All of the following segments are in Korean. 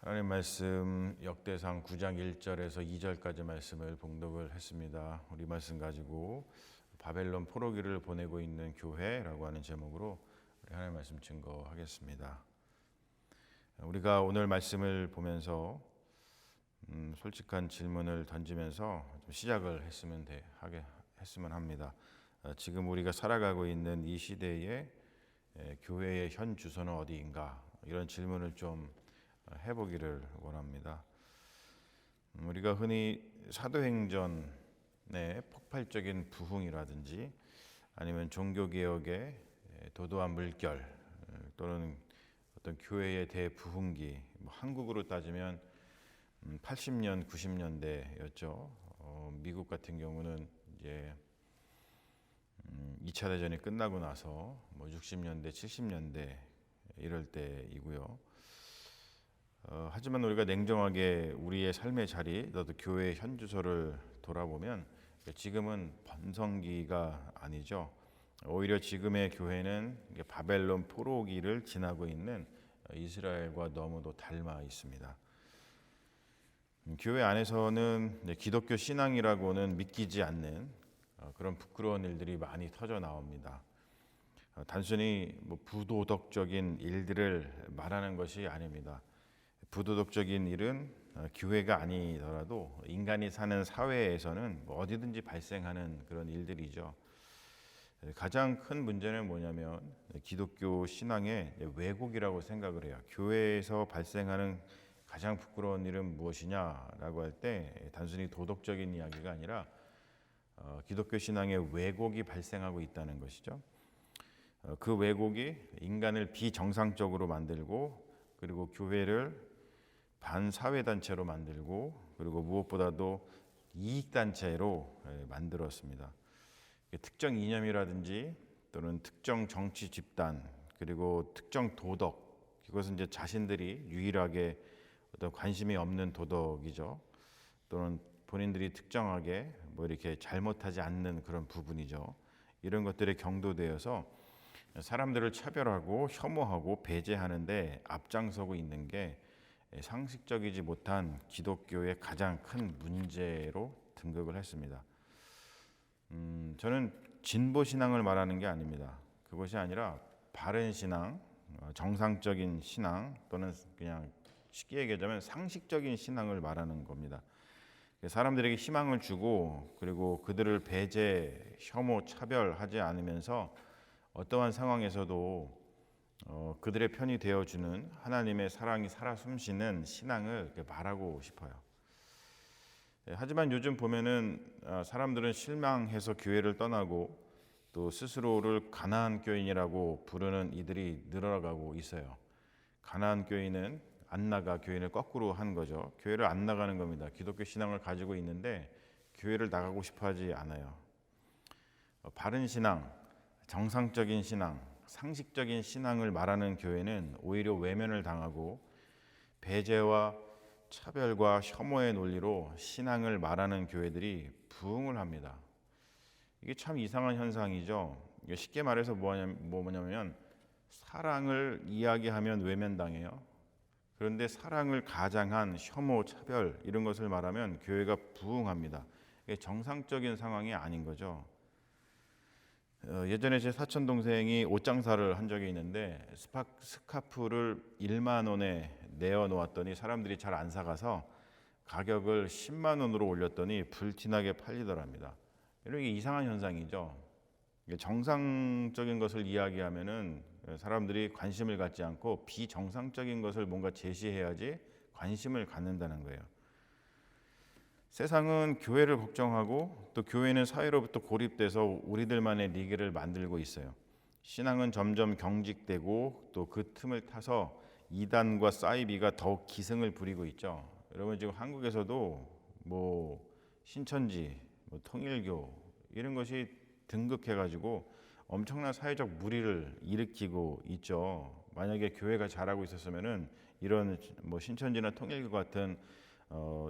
하나님 말씀 역대상 9장 1절에서 2절까지 말씀을 봉독을 했습니다. 우리 말씀 가지고 바벨론 포로기를 보내고 있는 교회라고 하는 제목으로 우리 하나님 말씀 증거하겠습니다. 우리가 오늘 말씀을 보면서 솔직한 질문을 던지면서 좀 시작을 했으면 합니다. 지금 우리가 살아가고 있는 이 시대에 교회의 현 주소는 어디인가, 이런 질문을 좀 해보기를 원합니다. 우리가 흔히 사도행전의 폭발적인 부흥이라든지 아니면 종교개혁의 도도한 물결 또는 어떤 교회의 대부흥기, 한국으로 따지면 80년, 90년대였죠. 미국 같은 경우는 이제 2차 대전이 끝나고 나서 60년대, 70년대 이럴 때이고요. 하지만 우리가 냉정하게 우리의 삶의 자리, 또 교회의 현 주소를 돌아보면 지금은 번성기가 아니죠. 오히려 지금의 교회는 바벨론 포로기를 지나고 있는 이스라엘과 너무도 닮아 있습니다. 교회 안에서는 기독교 신앙이라고는 믿기지 않는 그런 부끄러운 일들이 많이 터져 나옵니다. 단순히 부도덕적인 일들을 말하는 것이 아닙니다. 부도덕적인 일은 교회가 아니더라도 인간이 사는 사회에서는 어디든지 발생하는 그런 일들이죠. 가장 큰 문제는 뭐냐면 기독교 신앙의 왜곡이라고 생각을 해요. 교회에서 발생하는 가장 부끄러운 일은 무엇이냐라고 할 때 단순히 도덕적인 이야기가 아니라 기독교 신앙의 왜곡이 발생하고 있다는 것이죠. 그 왜곡이 인간을 비정상적으로 만들고, 그리고 교회를 반사회단체로 만들고, 그리고 무엇보다도 이익단체로 만들었습니다. 특정 이념이라든지 또는 특정 정치 집단, 그리고 특정 도덕, 이것은 이제 자신들이 유일하게 어떤 관심이 없는 도덕이죠. 또는 본인들이 특정하게 이렇게 잘못하지 않는 그런 부분이죠. 이런 것들에 경도되어서 사람들을 차별하고 혐오하고 배제하는데 앞장서고 있는 게 상식적이지 못한 기독교의 가장 큰 문제로 등극을 했습니다. 저는 진보 신앙을 말하는 게 아닙니다. 그것이 아니라 바른 신앙, 정상적인 신앙, 또는 그냥 쉽게 얘기하자면 상식적인 신앙을 말하는 겁니다. 사람들에게 희망을 주고, 그리고 그들을 배제, 혐오, 차별하지 않으면서 어떠한 상황에서도 그들의 편이 되어주는 하나님의 사랑이 살아 숨쉬는 신앙을 말하고 싶어요. 하지만 요즘 보면은 사람들은 실망해서 교회를 떠나고, 또 스스로를 가나안 교인이라고 부르는 이들이 늘어나가고 있어요. 가나안 교인은 안 나가 교인을 거꾸로 한 거죠. 교회를 안 나가는 겁니다. 기독교 신앙을 가지고 있는데 교회를 나가고 싶어 하지 않아요. 바른 신앙, 정상적인 신앙, 상식적인 신앙을 말하는 교회는 오히려 외면을 당하고, 배제와 차별과 혐오의 논리로 신앙을 말하는 교회들이 부흥을 합니다. 이게 참 이상한 현상이죠. 쉽게 말해서 뭐냐면 사랑을 이야기하면 외면당해요. 그런데 사랑을 가장한 혐오, 차별, 이런 것을 말하면 교회가 부흥합니다. 이게 정상적인 상황이 아닌 거죠. 예전에 제 사촌 동생이 옷장사를 한 적이 있는데 스카프를 1만 원에 내어놓았더니 사람들이 잘 안 사가서 가격을 10만 원으로 올렸더니 불티나게 팔리더랍니다. 이런 게 이상한 현상이죠. 정상적인 것을 이야기하면은 사람들이 관심을 갖지 않고 비정상적인 것을 뭔가 제시해야지 관심을 갖는다는 거예요. 세상은 교회를 걱정하고, 또 교회는 사회로부터 고립돼서 우리들만의 리그를 만들고 있어요. 신앙은 점점 경직되고, 또 그 틈을 타서 이단과 사이비가 더욱 기승을 부리고 있죠. 여러분, 지금 한국에서도 신천지, 통일교 이런 것이 등극해가지고 엄청난 사회적 물의를 일으키고 있죠. 만약에 교회가 잘하고 있었으면은 이런 신천지나 통일교 같은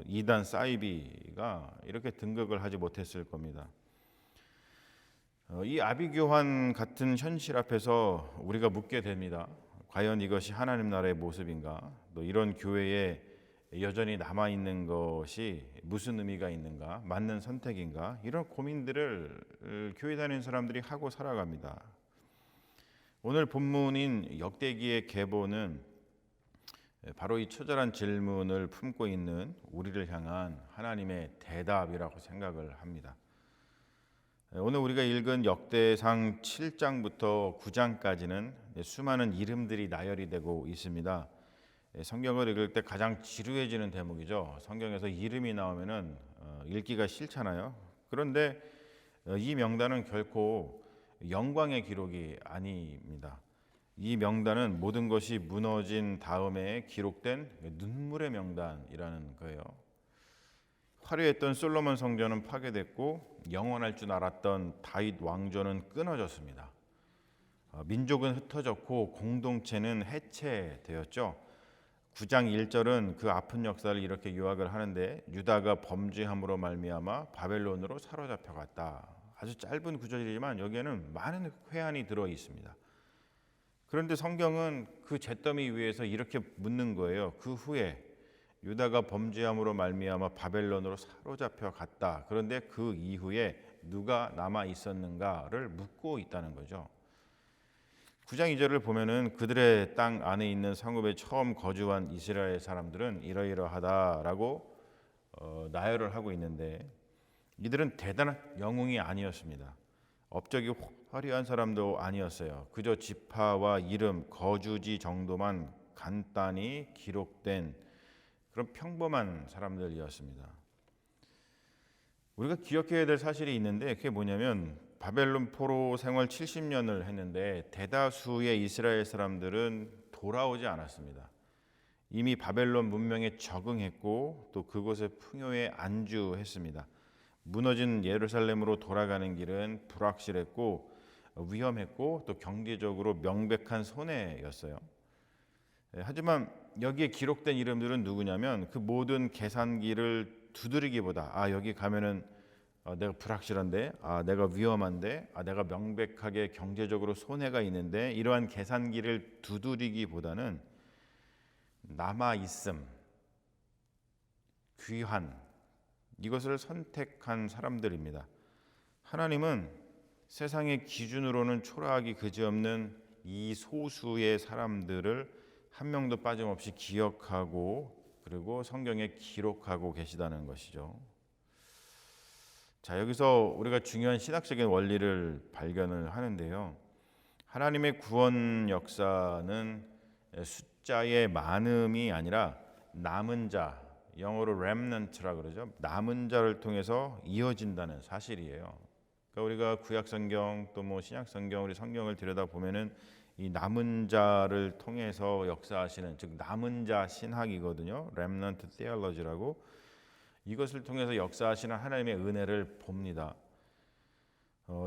이단 사이비가 이렇게 등극을 하지 못했을 겁니다. 이 아비규환 같은 현실 앞에서 우리가 묻게 됩니다. 과연 이것이 하나님 나라의 모습인가? 또 이런 교회에 여전히 남아 있는 것이 무슨 의미가 있는가? 맞는 선택인가? 이런 고민들을 교회 다니는 사람들이 하고 살아갑니다. 오늘 본문인 역대기의 계보는 바로 이 처절한 질문을 품고 있는 우리를 향한 하나님의 대답이라고 생각을 합니다. 오늘 우리가 읽은 역대상 7장부터 9장까지는 수많은 이름들이 나열이 되고 있습니다. 성경을 읽을 때 가장 지루해지는 대목이죠. 성경에서 이름이 나오면은 읽기가 싫잖아요. 그런데 이 명단은 결코 영광의 기록이 아닙니다. 이 명단은 모든 것이 무너진 다음에 기록된 눈물의 명단이라는 거예요. 화려했던 솔로몬 성전은 파괴됐고 영원할 줄 알았던 다윗 왕조는 끊어졌습니다. 민족은 흩어졌고 공동체는 해체되었죠. 9장 1절은 그 아픈 역사를 이렇게 요약을 하는데 유다가 범죄함으로 말미암아 바벨론으로 사로잡혀 갔다. 아주 짧은 구절이지만 여기에는 많은 회한이 들어 있습니다. 그런데 성경은 그 잿더미 위에서 이렇게 묻는 거예요. 그 후에 유다가 범죄함으로 말미암아 바벨론으로 사로잡혀 갔다. 그런데 그 이후에 누가 남아 있었는가를 묻고 있다는 거죠. 9장 2절을 보면은 그들의 땅 안에 있는 성읍에 처음 거주한 이스라엘 사람들은 이러이러하다라고 나열을 하고 있는데 이들은 대단한 영웅이 아니었습니다. 업적이 화려한 사람도 아니었어요. 그저 지파와 이름, 거주지 정도만 간단히 기록된 그런 평범한 사람들이었습니다. 우리가 기억해야 될 사실이 있는데 그게 뭐냐면 바벨론 포로 생활 70년을 했는데 대다수의 이스라엘 사람들은 돌아오지 않았습니다. 이미 바벨론 문명에 적응했고 또 그곳의 풍요에 안주했습니다. 무너진 예루살렘으로 돌아가는 길은 불확실했고 위험했고 또 경제적으로 명백한 손해였어요. 하지만 여기에 기록된 이름들은 누구냐면 그 모든 계산기를 두드리기보다 여기 가면은 내가 불확실한데 내가 위험한데 내가 명백하게 경제적으로 손해가 있는데 이러한 계산기를 두드리기보다는 남아있음, 귀한 이것을 선택한 사람들입니다. 하나님은 세상의 기준으로는 초라하기 그지없는 이 소수의 사람들을 한 명도 빠짐없이 기억하고 그리고 성경에 기록하고 계시다는 것이죠. 자, 여기서 우리가 중요한 신학적인 원리를 발견을 하는데요. 하나님의 구원 역사는 숫자의 많음이 아니라 남은 자, 영어로 remnant라고 그러죠. 남은 자를 통해서 이어진다는 사실이에요. 그러니까 우리가 구약 성경 또 뭐 신약 성경 우리 성경을 들여다 보면은 이 남은 자를 통해서 역사하시는 즉 남은 자 신학이거든요. remnant theology라고 이것을 통해서 역사하시는 하나님의 은혜를 봅니다.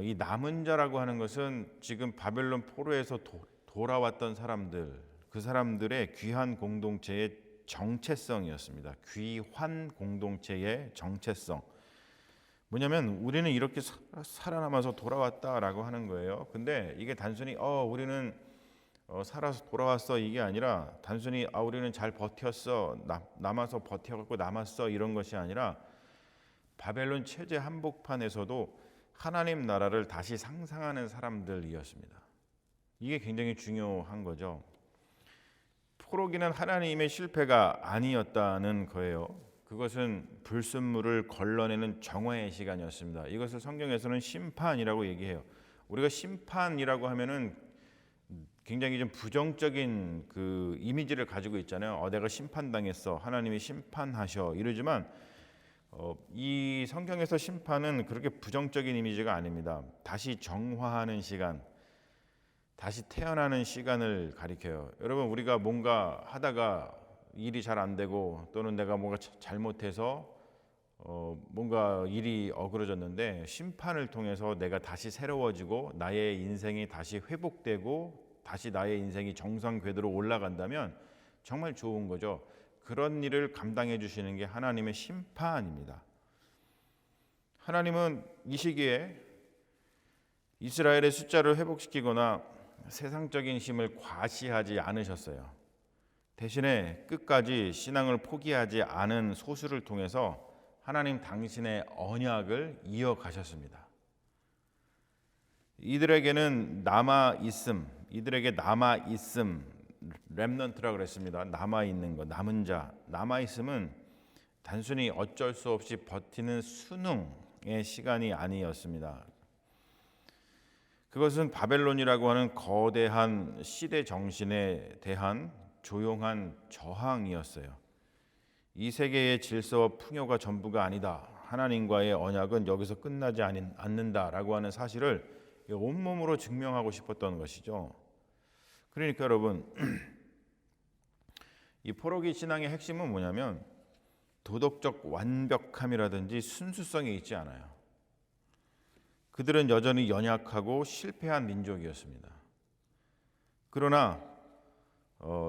이 남은 자라고 하는 것은 지금 바벨론 포로에서 돌아왔던 사람들, 그 사람들의 귀한 공동체의 정체성이었습니다. 귀환 공동체의 정체성. 뭐냐면 우리는 이렇게 살아남아서 돌아왔다라고 하는 거예요. 근데 이게 단순히 우리는 살아서 돌아왔어 이게 아니라 단순히 우리는 잘 버텼어 남아서 버텨갖고 남았어 이런 것이 아니라 바벨론 체제 한복판에서도 하나님 나라를 다시 상상하는 사람들이었습니다. 이게 굉장히 중요한 거죠. 포로기는 하나님의 실패가 아니었다는 거예요. 그것은 불순물을 걸러내는 정화의 시간이었습니다. 이것을 성경에서는 심판이라고 얘기해요. 우리가 심판이라고 하면은 굉장히 좀 부정적인 그 이미지를 가지고 있잖아요. 내가 심판당했어. 하나님이 심판하셔. 이러지만 이 성경에서 심판은 그렇게 부정적인 이미지가 아닙니다. 다시 정화하는 시간, 다시 태어나는 시간을 가리켜요. 여러분 우리가 뭔가 하다가 일이 잘 안 되고 또는 내가 뭔가 잘못해서 뭔가 일이 어그러졌는데 심판을 통해서 내가 다시 새로워지고 나의 인생이 다시 회복되고 다시 나의 인생이 정상 궤도로 올라간다면 정말 좋은 거죠. 그런 일을 감당해 주시는 게 하나님의 심판입니다. 하나님은 이 시기에 이스라엘의 숫자를 회복시키거나 세상적인 힘을 과시하지 않으셨어요. 대신에 끝까지 신앙을 포기하지 않은 소수를 통해서 하나님 당신의 언약을 이어가셨습니다. 이들에게 남아 있음, 렘넌트라 그랬습니다. 남아 있는 것, 남은 자, 남아 있음은 단순히 어쩔 수 없이 버티는 수능의 시간이 아니었습니다. 그것은 바벨론이라고 하는 거대한 시대 정신에 대한 조용한 저항이었어요. 이 세계의 질서와 풍요가 전부가 아니다. 하나님과의 언약은 여기서 끝나지 않는다라고 하는 사실을 온몸으로 증명하고 싶었던 것이죠. 그러니까 여러분, 이 포로기 신앙의 핵심은 뭐냐면 도덕적 완벽함이라든지 순수성이 있지 않아요. 그들은 여전히 연약하고 실패한 민족이었습니다. 그러나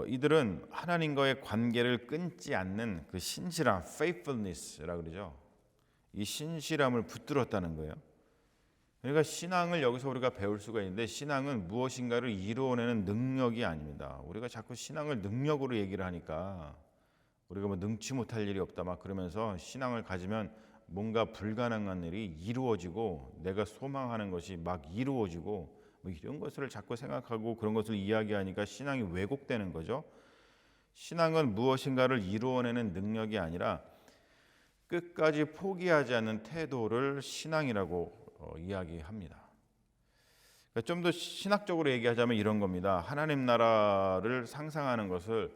이들은 하나님과의 관계를 끊지 않는 그 신실함, faithfulness라고 그러죠. 이 신실함을 붙들었다는 거예요. 그러니까 신앙을 여기서 우리가 배울 수가 있는데, 신앙은 무엇인가를 이루어내는 능력이 아닙니다. 우리가 자꾸 신앙을 능력으로 얘기를 하니까 우리가 뭐 능치 못할 일이 없다 막 그러면서 신앙을 가지면 뭔가 불가능한 일이 이루어지고 내가 소망하는 것이 막 이루어지고 뭐 이런 것을 자꾸 생각하고 그런 것을 이야기하니까 신앙이 왜곡되는 거죠. 신앙은 무엇인가를 이루어내는 능력이 아니라 끝까지 포기하지 않는 태도를 신앙이라고 이야기합니다. 그러니까 좀 더 신학적으로 얘기하자면 이런 겁니다. 하나님 나라를 상상하는 것을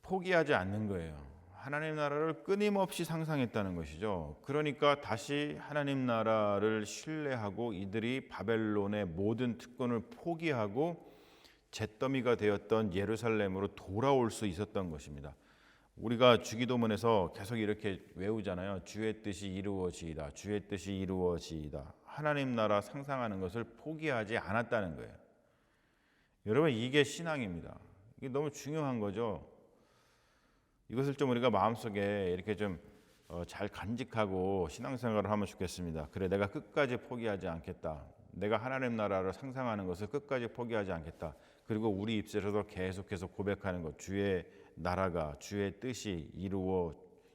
포기하지 않는 거예요. 하나님 나라를 끊임없이 상상했다는 것이죠. 그러니까 다시 하나님 나라를 신뢰하고 이들이 바벨론의 모든 특권을 포기하고 잿더미가 되었던 예루살렘으로 돌아올 수 있었던 것입니다. 우리가 주기도문에서 계속 이렇게 외우잖아요. 주의 뜻이 이루어지이다. 주의 뜻이 이루어지이다. 하나님 나라 상상하는 것을 포기하지 않았다는 거예요. 여러분, 이게 신앙입니다. 이게 너무 중요한 거죠. 이것을 좀 우리가 마음속에 이렇게 좀 잘 간직하고 신앙생활을 하면 좋겠습니다. 그래, 내가 끝까지 포기하지 않겠다. 내가 하나님 나라를 상상하는 것을 끝까지 포기하지 않겠다. 그리고 우리 입술에서도 계속해서 고백하는 것, 주의 나라가, 주의 뜻이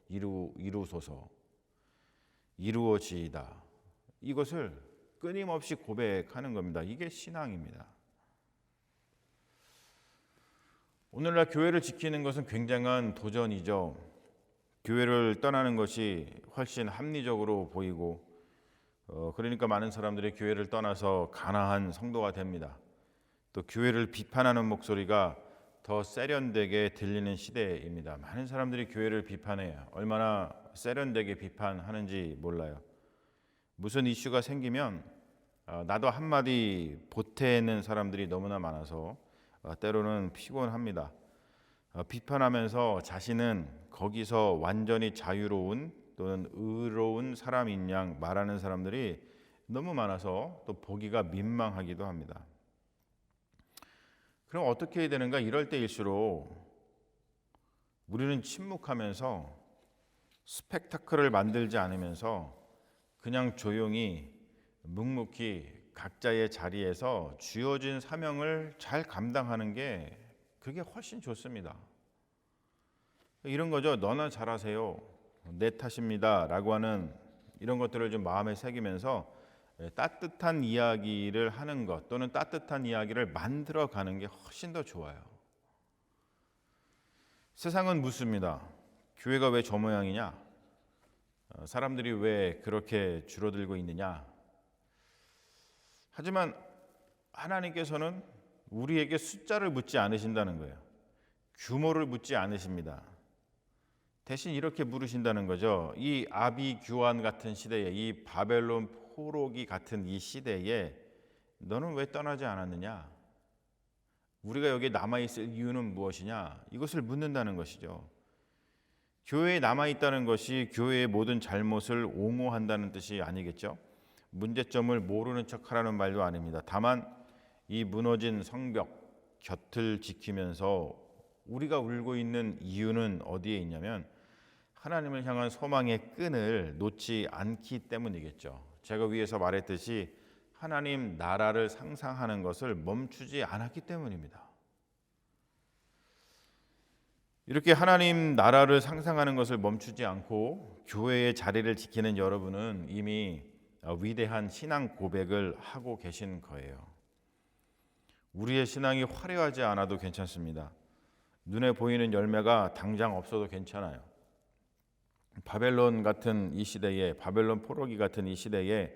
이루소서, 이루어지이다. 이것을 끊임없이 고백하는 겁니다. 이게 신앙입니다. 오늘날 교회를 지키는 것은 굉장한 도전이죠. 교회를 떠나는 것이 훨씬 합리적으로 보이고 그러니까 많은 사람들이 교회를 떠나서 가난한 성도가 됩니다. 또 교회를 비판하는 목소리가 더 세련되게 들리는 시대입니다. 많은 사람들이 교회를 비판해요. 얼마나 세련되게 비판하는지 몰라요. 무슨 이슈가 생기면 나도 한마디 보태는 사람들이 너무나 많아서 때로는 피곤합니다. 비판하면서 자신은 거기서 완전히 자유로운 또는 의로운 사람인 양 말하는 사람들이 너무 많아서 또 보기가 민망하기도 합니다. 그럼 어떻게 해야 되는가? 이럴 때일수록 우리는 침묵하면서 스펙타클을 만들지 않으면서 그냥 조용히 묵묵히 각자의 자리에서 주어진 사명을 잘 감당하는 게 그게 훨씬 좋습니다. 이런 거죠. 너나 잘하세요. 내 탓입니다. 라고 하는 이런 것들을 좀 마음에 새기면서 따뜻한 이야기를 하는 것 또는 따뜻한 이야기를 만들어가는 게 훨씬 더 좋아요. 세상은 묻습니다. 교회가 왜 저 모양이냐? 사람들이 왜 그렇게 줄어들고 있느냐? 하지만 하나님께서는 우리에게 숫자를 묻지 않으신다는 거예요. 규모를 묻지 않으십니다. 대신 이렇게 물으신다는 거죠. 이 아비규환 같은 시대에, 이 바벨론 포로기 같은 이 시대에 너는 왜 떠나지 않았느냐? 우리가 여기에 남아있을 이유는 무엇이냐? 이것을 묻는다는 것이죠. 교회에 남아있다는 것이 교회의 모든 잘못을 옹호한다는 뜻이 아니겠죠. 문제점을 모르는 척하라는 말도 아닙니다. 다만 이 무너진 성벽 곁을 지키면서 우리가 울고 있는 이유는 어디에 있냐면 하나님을 향한 소망의 끈을 놓지 않기 때문이겠죠. 제가 위에서 말했듯이 하나님 나라를 상상하는 것을 멈추지 않았기 때문입니다. 이렇게 하나님 나라를 상상하는 것을 멈추지 않고 교회의 자리를 지키는 여러분은 이미 위대한 신앙 고백을 하고 계신 거예요. 우리의 신앙이 화려하지 않아도 괜찮습니다. 눈에 보이는 열매가 당장 없어도 괜찮아요. 바벨론 같은 이 시대에, 바벨론 포로기 같은 이 시대에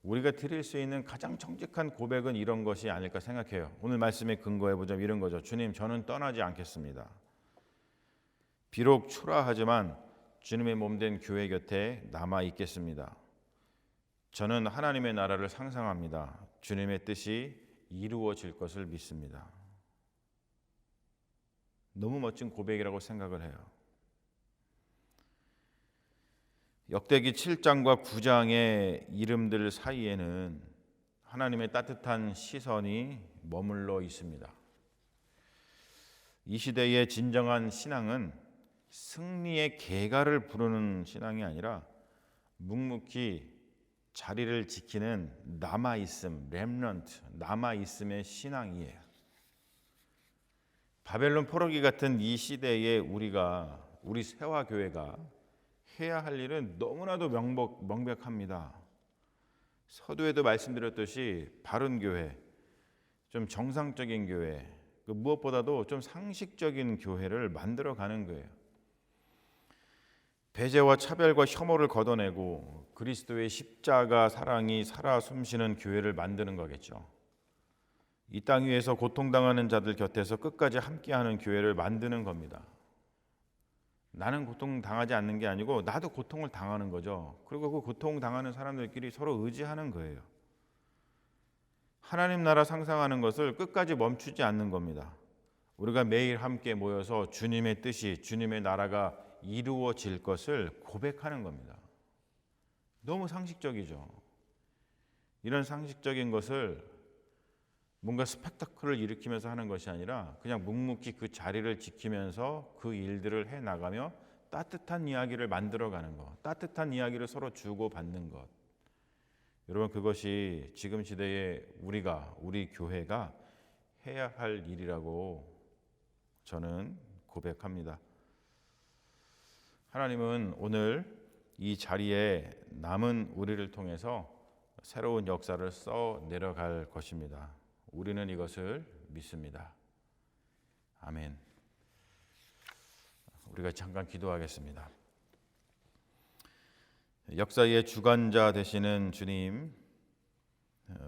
우리가 드릴 수 있는 가장 정직한 고백은 이런 것이 아닐까 생각해요. 오늘 말씀에 근거해 보자면 이런 거죠. 주님, 저는 떠나지 않겠습니다. 비록 초라하지만 주님의 몸된 교회 곁에 남아 있겠습니다. 저는 하나님의 나라를 상상합니다. 주님의 뜻이 이루어질 것을 믿습니다. 너무 멋진 고백이라고 생각을 해요. 역대기 7장과 9장의 이름들 사이에는 하나님의 따뜻한 시선이 머물러 있습니다. 이 시대의 진정한 신앙은 승리의 계가를 부르는 신앙이 아니라 묵묵히 자리를 지키는 남아있음, 렘넌트, 남아있음의 신앙이에요. 바벨론 포로기 같은 이 시대에 우리 세화교회가 해야 할 일은 너무나도 명백합니다. 서두에도 말씀드렸듯이 바른 교회, 좀 정상적인 교회, 무엇보다도 좀 상식적인 교회를 만들어가는 거예요. 배제와 차별과 혐오를 걷어내고 그리스도의 십자가 사랑이 살아 숨쉬는 교회를 만드는 거겠죠. 이 땅 위에서 고통당하는 자들 곁에서 끝까지 함께하는 교회를 만드는 겁니다. 나는 고통당하지 않는 게 아니고 나도 고통을 당하는 거죠. 그리고 그 고통당하는 사람들끼리 서로 의지하는 거예요. 하나님 나라 상상하는 것을 끝까지 멈추지 않는 겁니다. 우리가 매일 함께 모여서 주님의 뜻이, 주님의 나라가 이루어질 것을 고백하는 겁니다. 너무 상식적이죠. 이런 상식적인 것을 뭔가 스펙타클을 일으키면서 하는 것이 아니라 그냥 묵묵히 그 자리를 지키면서 그 일들을 해나가며 따뜻한 이야기를 만들어가는 것, 따뜻한 이야기를 서로 주고받는 것. 여러분, 그것이 지금 시대에 우리 교회가 해야 할 일이라고 저는 고백합니다. 하나님은 오늘 이 자리에 남은 우리를 통해서 새로운 역사를 써 내려갈 것입니다. 우리는 이것을 믿습니다. 아멘. 우리가 잠깐 기도하겠습니다. 역사의 주관자 되시는 주님,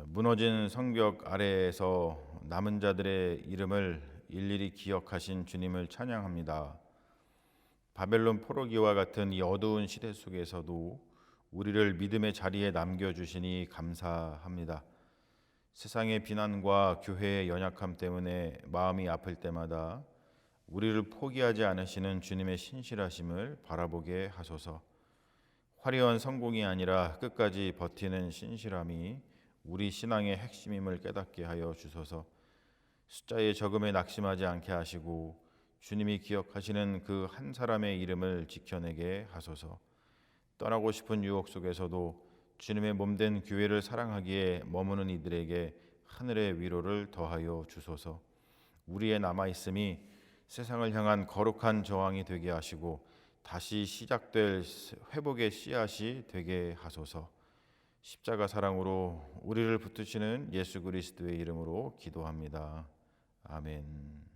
무너진 성벽 아래에서 남은 자들의 이름을 일일이 기억하신 주님을 찬양합니다. 바벨론 포로기와 같은 이 어두운 시대 속에서도 우리를 믿음의 자리에 남겨주시니 감사합니다. 세상의 비난과 교회의 연약함 때문에 마음이 아플 때마다 우리를 포기하지 않으시는 주님의 신실하심을 바라보게 하소서. 화려한 성공이 아니라 끝까지 버티는 신실함이 우리 신앙의 핵심임을 깨닫게 하여 주소서. 숫자의 적음에 낙심하지 않게 하시고 주님이 기억하시는 그 한 사람의 이름을 지켜내게 하소서. 떠나고 싶은 유혹 속에서도 주님의 몸된 교회를 사랑하기에 머무는 이들에게 하늘의 위로를 더하여 주소서. 우리의 남아있음이 세상을 향한 거룩한 저항이 되게 하시고 다시 시작될 회복의 씨앗이 되게 하소서. 십자가 사랑으로 우리를 붙드시는 예수 그리스도의 이름으로 기도합니다. 아멘.